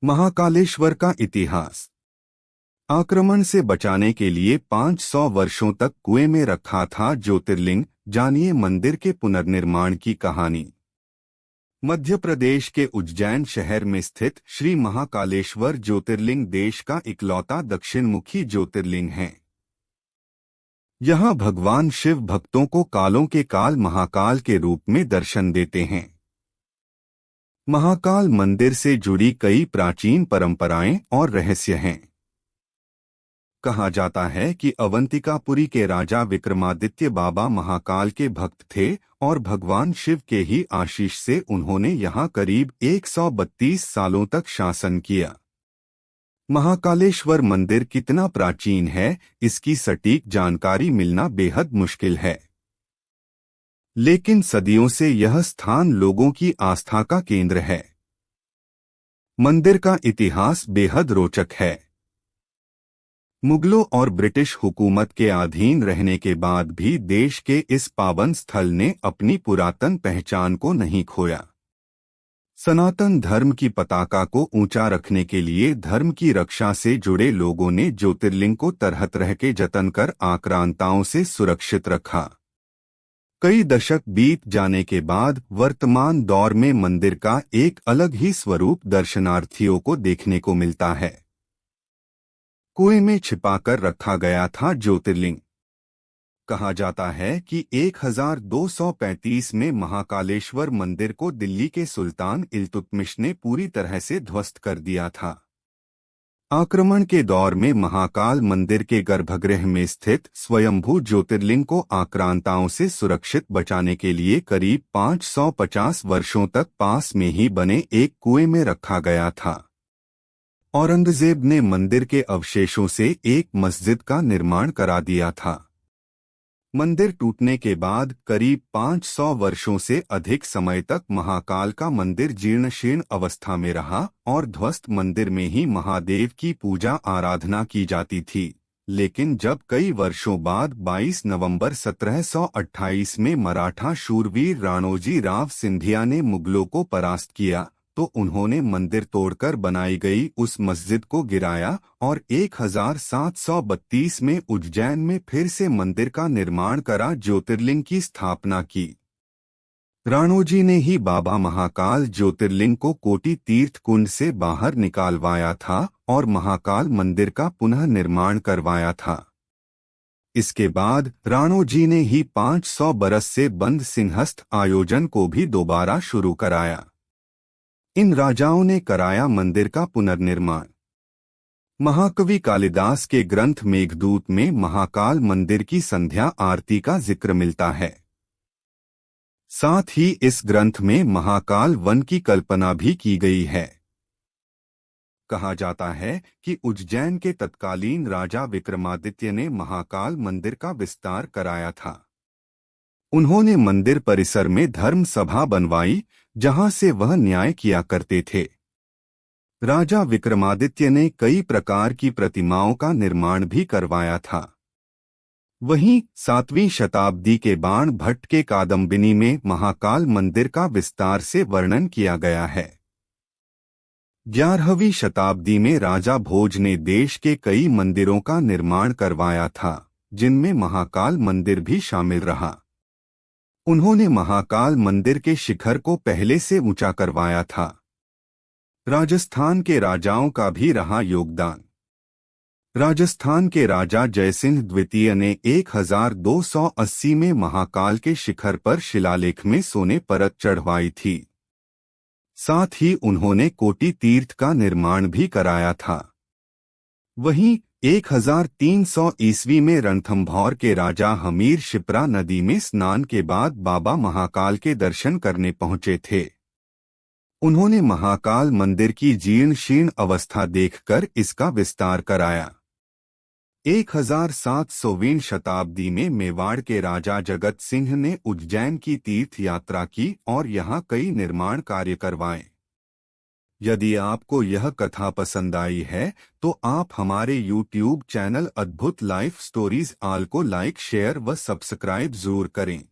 महाकालेश्वर का इतिहास। आक्रमण से बचाने के लिए 500 वर्षों तक कुएं में रखा था ज्योतिर्लिंग। जानिए मंदिर के पुनर्निर्माण की कहानी। मध्य प्रदेश के उज्जैन शहर में स्थित श्री महाकालेश्वर ज्योतिर्लिंग देश का इकलौता दक्षिणमुखी ज्योतिर्लिंग है। यहाँ भगवान शिव भक्तों को कालों के काल महाकाल के रूप में दर्शन देते हैं। महाकाल मंदिर से जुड़ी कई प्राचीन परंपराएं और रहस्य हैं। कहा जाता है कि अवंतिकापुरी के राजा विक्रमादित्य बाबा महाकाल के भक्त थे और भगवान शिव के ही आशीष से उन्होंने यहाँ करीब 132 सालों तक शासन किया। महाकालेश्वर मंदिर कितना प्राचीन है, इसकी सटीक जानकारी मिलना बेहद मुश्किल है, लेकिन सदियों से यह स्थान लोगों की आस्था का केंद्र है। मंदिर का इतिहास बेहद रोचक है। मुगलों और ब्रिटिश हुकूमत के अधीन रहने के बाद भी देश के इस पावन स्थल ने अपनी पुरातन पहचान को नहीं खोया। सनातन धर्म की पताका को ऊंचा रखने के लिए धर्म की रक्षा से जुड़े लोगों ने ज्योतिर्लिंग को तरह तरह के जतन कर आक्रांताओं से सुरक्षित रखा। कई दशक बीत जाने के बाद वर्तमान दौर में मंदिर का एक अलग ही स्वरूप दर्शनार्थियों को देखने को मिलता है। कुएं में छिपाकर रखा गया था ज्योतिर्लिंग। कहा जाता है कि 1235 में महाकालेश्वर मंदिर को दिल्ली के सुल्तान इल्तुतमिश ने पूरी तरह से ध्वस्त कर दिया था। आक्रमण के दौर में महाकाल मंदिर के गर्भगृह में स्थित स्वयंभू ज्योतिर्लिंग को आक्रांताओं से सुरक्षित बचाने के लिए करीब 550 वर्षों तक पास में ही बने एक कुएं में रखा गया था। औरंगजेब ने मंदिर के अवशेषों से एक मस्जिद का निर्माण करा दिया था। मंदिर टूटने के बाद करीब 500 वर्षों से अधिक समय तक महाकाल का मंदिर जीर्णशीर्ण अवस्था में रहा और ध्वस्त मंदिर में ही महादेव की पूजा आराधना की जाती थी। लेकिन जब कई वर्षों बाद 22 नवंबर 1728 में मराठा शूरवीर राणोजी राव सिंधिया ने मुगलों को परास्त किया तो उन्होंने मंदिर तोड़कर बनाई गई उस मस्जिद को गिराया और 1732 में उज्जैन में फिर से मंदिर का निर्माण करा ज्योतिर्लिंग की स्थापना की। राणोजी ने ही बाबा महाकाल ज्योतिर्लिंग को कोटि तीर्थ कुंड से बाहर निकालवाया था और महाकाल मंदिर का पुनः निर्माण करवाया था। इसके बाद राणोजी ने ही 500 बरस से बंद सिंहस्थ आयोजन को भी दोबारा शुरू कराया। इन राजाओं ने कराया मंदिर का पुनर्निर्माण। महाकवि कालिदास के ग्रंथ मेघदूत में महाकाल मंदिर की संध्या आरती का जिक्र मिलता है। साथ ही इस ग्रंथ में महाकाल वन की कल्पना भी की गई है। कहा जाता है कि उज्जैन के तत्कालीन राजा विक्रमादित्य ने महाकाल मंदिर का विस्तार कराया था। उन्होंने मंदिर परिसर में धर्म सभा बनवाई जहां से वह न्याय किया करते थे। राजा विक्रमादित्य ने कई प्रकार की प्रतिमाओं का निर्माण भी करवाया था। वहीं 7वीं शताब्दी के बाण भट्ट के कादम्बिनी में महाकाल मंदिर का विस्तार से वर्णन किया गया है। 11वीं शताब्दी में राजा भोज ने देश के कई मंदिरों का निर्माण करवाया था, जिनमें महाकाल मंदिर भी शामिल रहा। उन्होंने महाकाल मंदिर के शिखर को पहले से ऊंचा करवाया था। राजस्थान के राजाओं का भी रहा योगदान। राजस्थान के राजा जयसिंह द्वितीय ने 1280 में महाकाल के शिखर पर शिलालेख में सोने परत चढ़वाई थी। साथ ही उन्होंने कोटि तीर्थ का निर्माण भी कराया था। वहीं 1300 ईस्वी में रणथंभौर के राजा हमीर शिप्रा नदी में स्नान के बाद बाबा महाकाल के दर्शन करने पहुंचे थे। उन्होंने महाकाल मंदिर की जीर्ण शीर्ण अवस्था देखकर इसका विस्तार कराया। 1700वीं शताब्दी में मेवाड़ के राजा जगत सिंह ने उज्जैन की तीर्थ यात्रा की और यहाँ कई निर्माण कार्य करवाए। यदि आपको यह कथा पसंद आई है तो आप हमारे YouTube चैनल अद्भुत लाइफ स्टोरीज आल को लाइक, शेयर व सब्सक्राइब जरूर करें।